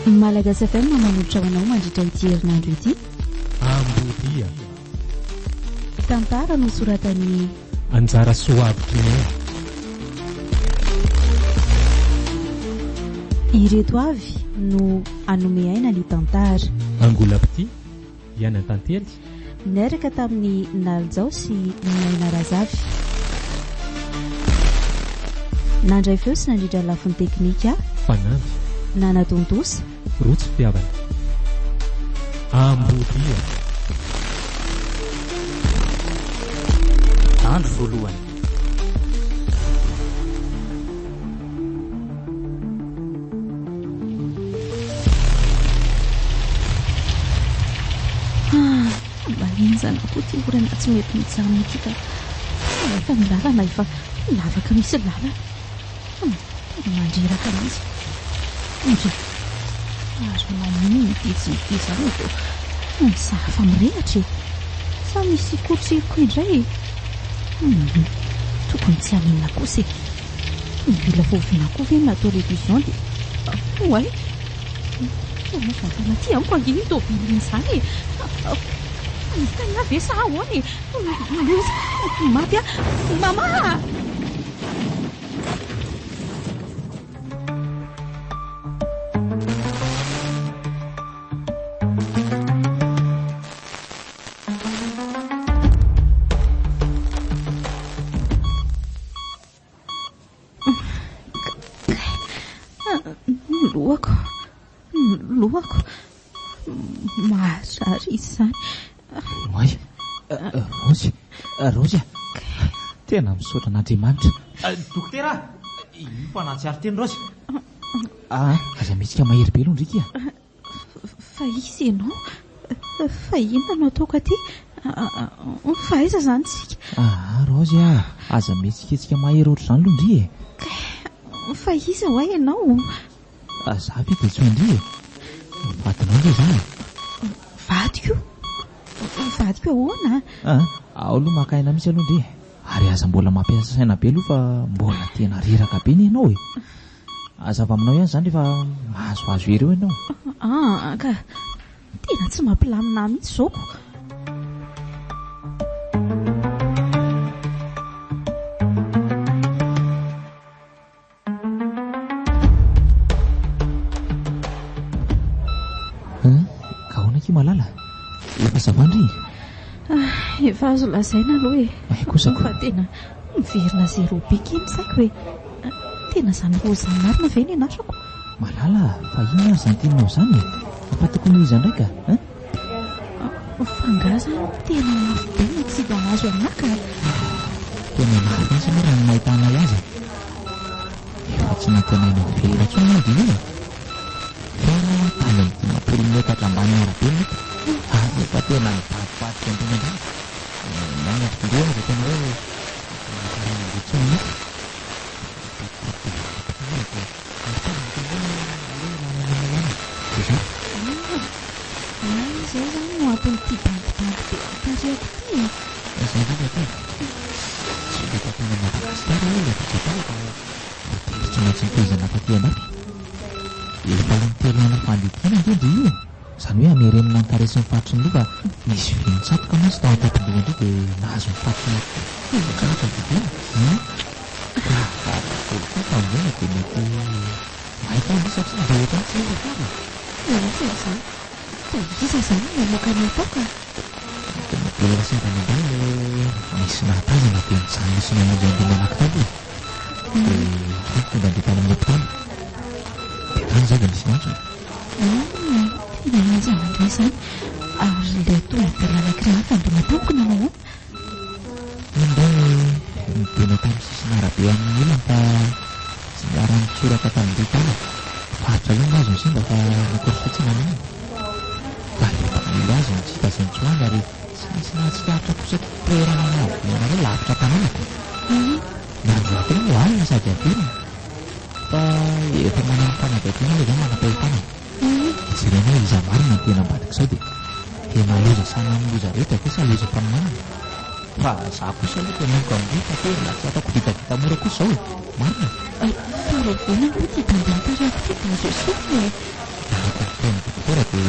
Malagasy FM manolotra hoanao mandritra ity herinandro ity. Ambodia Tantara no soratany Anjara Soavikinay. Ireto avy no anome aina ny tantara. Angolapity Iana Tantely Niaraka tamin'ny Naljao sy Naina Razavy. Nandray feo sy nandrindra lafiny teknika Fanamby Nana Tontosa Rotsy Fitiavana. Ambodia andro voalohany. Maninzana koa ty orana tsy mety mitsamo ity ka efa ny lalana efa lavaka misy lalana mandreraka misy azo maniny ity zany vo sahafa mirehatra sa misy kotsiko indray tokony tsy aminna kosa mila vovina koa ve natao revision dia oay vatana ty amiko anginy tobilin'izany tena ve sa ahoany maty a mama. Lohako maharary izany. Oay Rozy tena misaotra an'Andriamanitra. Dokotera ino fanatsiary teny Rozy? Aza mihetsika mahery be aloha ndrika. Fa izy ianao fa inona no ataoko aty fa aiza zany tsika? Rozy aza mihetsika mahery ohatr' izany aloha ndri fa iza hoay ianao? Za ve dia tsy andri vadinao ndray zany? Vadiko ahoana? Ao aloha makaina misy aloha ndri ary aza mbola mampiasa saina be aloha fa mbola tena reraka be ny ianao aza avy aminao ihany zany rehefa mahazoazo ereo ianao. Ka tena tsy mampilamina mihitsy zaoko. Ka ahoana ki malala efa zavandry? Efa azo lazaina aloha kosa fa tena miverina zero be kely saiko hoe tena zany rozany marina ve ny anatrako? Malala fa inona ary zany teninao zany fa tokony iza ndraika? Fangaha zany tena mafy be ny tsy danazo aminaka. Tena mahitsy moa raha ny mahitana azy efa tsy natenainao vera tsony ady io fa tany amin'ny dimapolo metatra ambany arabe mety efa tena nipatipatika antena indray nanafindroana dia tena hoe karanavetsony mety zay zany no aton'ity bandibandy be tariako ty. Zay ndrika ty tsy leka tena Madagasikara hoe lefatratao fa tsy maintsy nitoizana taty anafy efa niterana fandikana ndrindry io zany hoe amerenina ny taresin'ny faritry ny loha fa misy vinitsatoka mantsy tao an-tapindoha indray dia nahazo ny faritry tsatoka vidina koa tamin'izany dia mety mahita misy tsy ndeotra tsy zany iza zany mamoaka ny ataoka tena bolera sentany indray misy nahatazana dia nyzany misy namonjy ambony anankitalo dia tonga ndefa amin'ny hopitany dia tany zay dia misy nantsony tena aza mandray zany ary le tonga dia nanankiray hafa andona tampoka nanao indray nitena tamin'ny sisiny arabe amin'ny olona fa tsy miara nitsoraka tamin'izay tany faritra io nazo ny simba fa nakoryfatsina aniny fa efa milo azy ny tsita zay nitsoany ary tsy misy nahatsikaritra kosa toerana navianareo lavitra tanànako nandro atena no alina sady avelona fa efa manano fanagaitena le zany manam-pahitana jerena hoe iza marina ny tena ambadika sao dia tena loza sana amin'ny loza rehetra kosa loza mpaminanana fa za kosa aloha tenoko amin'io fa tena tsy ataoko vitavita mora kosa zao marina farovona koa ty bandiantariako ty da azo sofy fotoana dokotera dia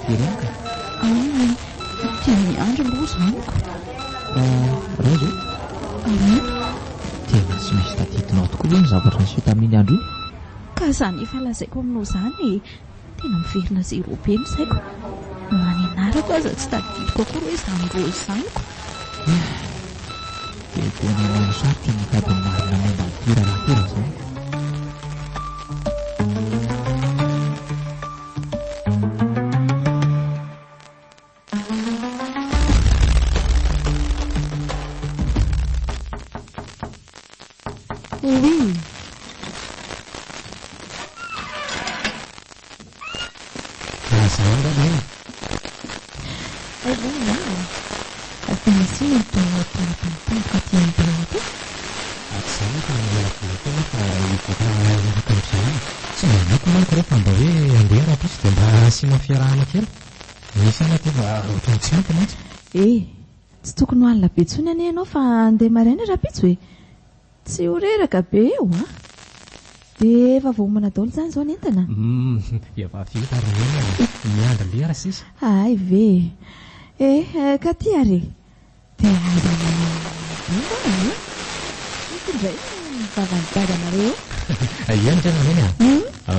miaraka dia miandro aloha zaniko. Razo tena tsy misy tadidinao tokoa hoe ny zavatra niseho tamin'iny andro iny. Ka izany efa lazaiko aminao izany tena miverina zero be ny saiko. Manenarako aza tsy tadidiko akory hoe izany roa izaniko. Dia tena mahasarika ny mikadiny marina momba ny tirarahatira izany. Fiarahana kely misana dia ohatrany tsy ampy mantsy. Tsy tokony ho alina be tsony anie ianao fa andeha maraina rapitso e. Tsy ho reraka be eo dia efa voamana daholo izany izao ny entana. Efa vita ary miandry lera sisa. Ay ve ka ty ary dia indray mivavany dadanareo. Ihany tena meny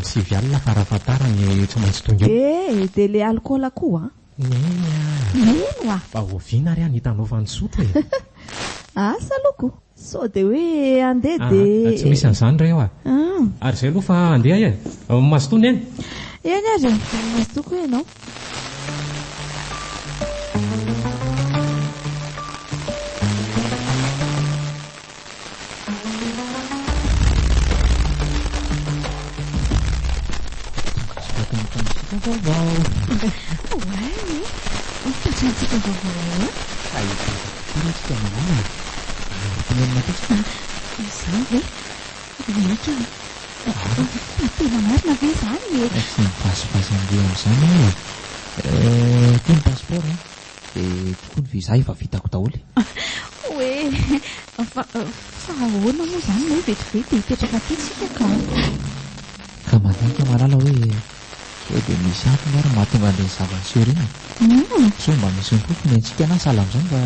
misivy alina farafatarany tsy maintsy tonga eo. Dia le alcool koa neno oviana ary any hitanao fa nisotro e. Asa loko sao dia hoe andeha dia tsy misy an'izany reo ary izay aloha fa andeha masotony eny eny ary masotoko ianao. Mitatrantsika vaovao Tirasika manana Tinenina kosa izany ve mihatra tena marina ve izany tsy mipasipazy an'ireo amin'izany tia ny passeport dia tokoa ny visa efa vitako daholo. hoe fa ahoana moa izany hoe vetivety hipetraka aty tsika ka mandinika malala hoe dia misy antony ary mahatonga an'ireny zava-niseho ireny. So mba misy ny fofony antsika na sahala amin'izany fa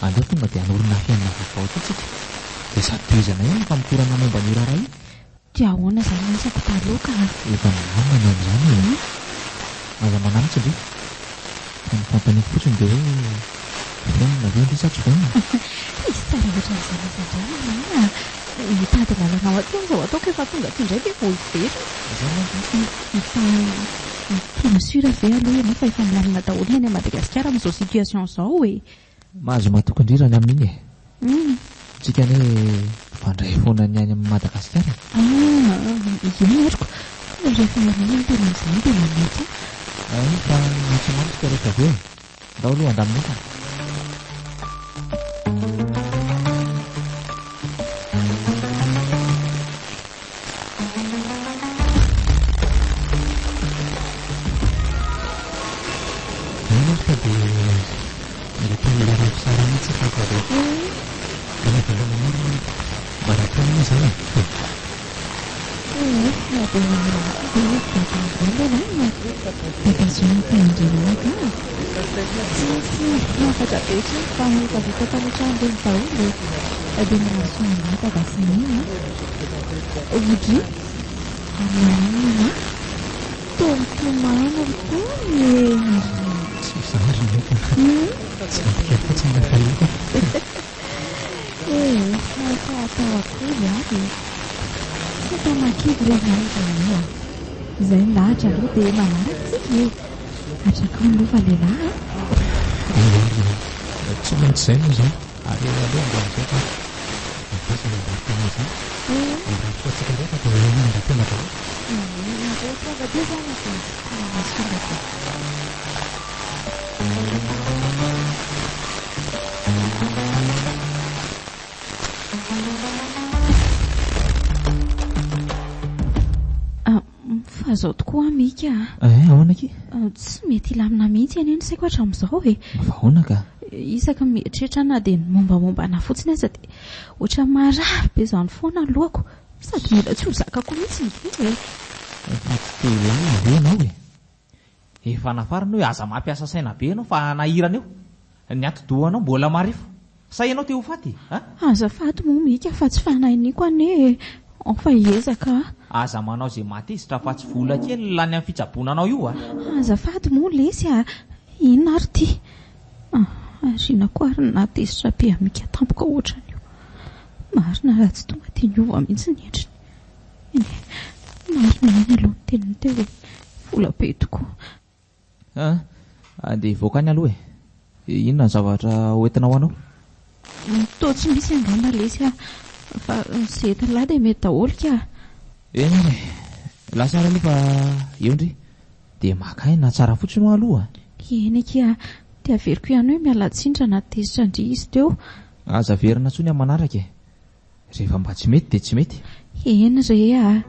andeha tonga dia hanorina fiainana vaovao aty tsika dia sady toezana ihany fa mikorana momba ny raharaha io. Dia ahoana izany manisako taloha ka efa milamana amin'izany aza manaritsy be fa ny fampaniko fotsiny dia hoe fiainana ve ndrisa tsy vonina. izy tsara ohatra n'izany izandrana hitady lalanao aty izao ataoko efa tonga aty indray dia vao hiverina fa tena sura ve aloha ianao fa efa milamina daholo eny Madagasikara amin'izao situation izao e. Mahazo matokan-drirany amin'iny tsika ny fandray foana ny any amin'ny Madagasikara. Io ariko rehefa manao tena amin'izany dia mamety fa mahatsimantsika rehefa avy eo daholo andamina izay ny lahatra aloha dia manaratsika atraka milova lehilahy tsy maintsy izay moa izany ary aloha mba mizay mipasana mbarotana izany mbarotrantsika rehefa dia mandra-tena daholo tonga dia izany masonga fa izao tokoa mika ahoana ki tsy mety ilamina mihitsy iany ny saiko hatramin'izao e. fa ahoana ka isaka mieritreritra na dia ny mombamomba fotsiny aza dia ohatra marary be izany foana ny lohako sady mila tsy ho zakako mihitsy ny vy Efa tsy te lala ve ianao e? Efa nafarana hoe aza mampiasa saina be ianao fa nahirana eo. Ny atidohanao mbola marifo. Sa ianao te ho faty? Azafady moa mika fa tsy fanahiniko ane. Fa ezaka. Aza manao izay matezitra fa tsy vola kely lany amin'ny fitsaboananao io Azafady moa lesy inona ary ty? Arina koa ary natezitra be amika tampoka ohatran'io. Marina raha tsy tonga dia niova mihitsy ny endriny. Marina ihany aloha ny teniny teo hoe vola be tokoa. Andeha hivoaka any aloha inona ny zavatra hoentina ho anao? Toa tsy misy angamba lesy fa izay entiny dia mety daholo ka. Eny lasa ary aloha fa eo ndry dia makaina tsara fotsiny ho aloha. Eny kia dia averiko ihany hoe mialatsindra natezitra indry izy teo. Aza verina tsony amin'ny manaraka rehefa mba tsy mety dia tsy mety. Eny re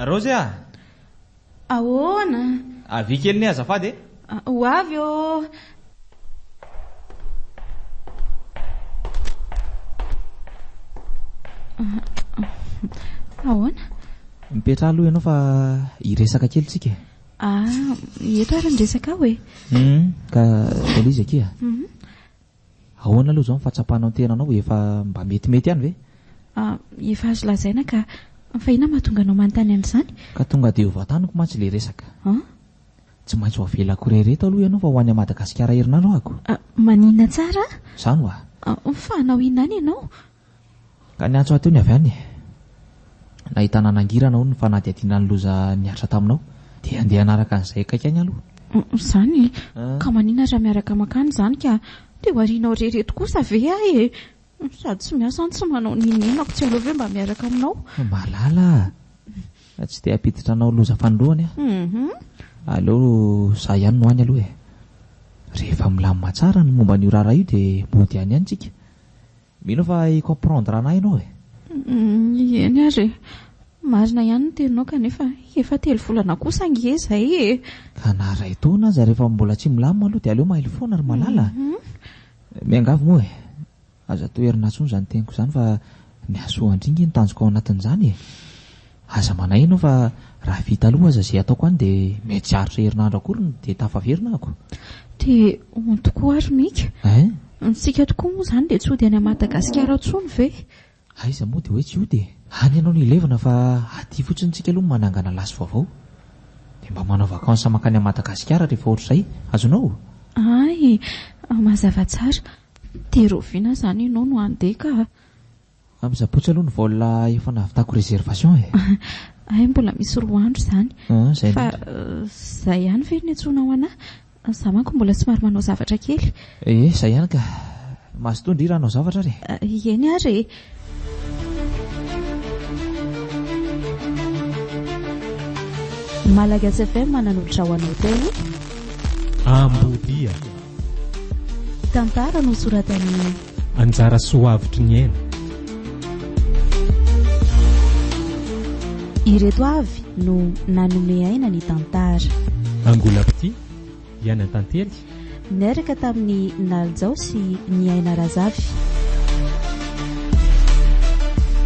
Rosy ahoana? Avy kely ny azafady ho avy ô. Ahoana? Mipetra aloha ianao fa hiresaka kely tsika. Eto ary ny resaka hoe ka Eliza akia ahoana aloha zao ny fatsapanao tenanao efa mba metimety ihany ve? Efa azo lazaina ka fa ina mahatonga anao manontany an'izany? Ka tonga dia hovataniko mantsy le resaka. Tsy maintsy ho avelako rehereto aloha ianao fa ho any Madagasikara herinandro ako. Maninona tsara? Zany hoa. Fa anao inona any ianao? Ka ny antso ateo ny avy any nahitana nangirana ho ny fanadihadiana ny loza niatra taminao dia andeha hanaraka an'izay kaikany aloha. Zany ka maninona raha miaraka makany zany ka dia ho arianao rehereto kosa ve sady tsy miasa any tsy manao ninenako tsy aloha ve mba miaraka aminao? Malala tsy te hampiditra anao loza fanindroany aleo za ihany no any aloha rehefa milamina tsara ny momba n'io raharaha io dia mody any ihany tsika. Mino fa i-comprendre anahy ianao eny ary marina ihany ny teninao kanefa efa 3 volana kosa ngezay ka na ray taona aza rehefa mbola tsy milamina aloha dia aleo mahely foana ry malala. Miangavy moa aza toerina tsony zany teniko zany fa ny asoandringy ny tanjoko ao anatin'izany aza manay ianao fa raha vita aloha aza izay ataoko any dia mety aritra herinandro akory dia tafaverina ako. Dia ontokoa ary mika ntsika tokoa moa zany dia tsy ody any Madagasikara tsony ve? Aiza moa dia hoe tsy ody any ianao no ilevana fa aty fotsiny tsika aloha manangana lasy vaovao dia mba manao vakansa makany Madagasikara rehefa ohatr'izay azonao? Mazava tsara dia roviana zany ianao no andeha ka amin'zapotsy aloha ny vola efa navitako réservation mbola misy 2 andro zany fa zay ihany ve ny antsoina ho anahy? Za manko mbola somary manao zavatra kely. Zay ihany ka masotoa indry raha anao zavatra re? Eny ary Malagasy FM manan'olotra ho anao teo Ambodia tantara no soratany Anjara Soavitry ny aina. Ireto avy no nanome aina ny tantara. Angolapity Iana Tantely niaraka tamin'ny Naljao sy ny Aina Razavy.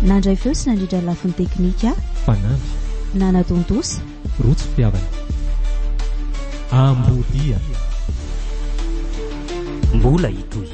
Nandray feo sy nandrindra lafiny teknika Fanandry Nana Tondosa Rotsy Fitiavana. Ambodia mbola hitohy